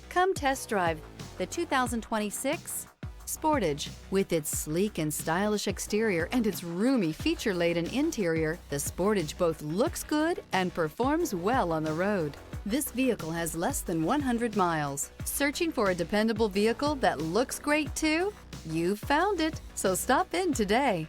Come test drive the 2026 Sportage. With its sleek and stylish exterior and its roomy, feature-laden interior, the Sportage both looks good and performs well on the road. This vehicle has less than 100 miles. Searching for a dependable vehicle that looks great too? You found it, so stop in today.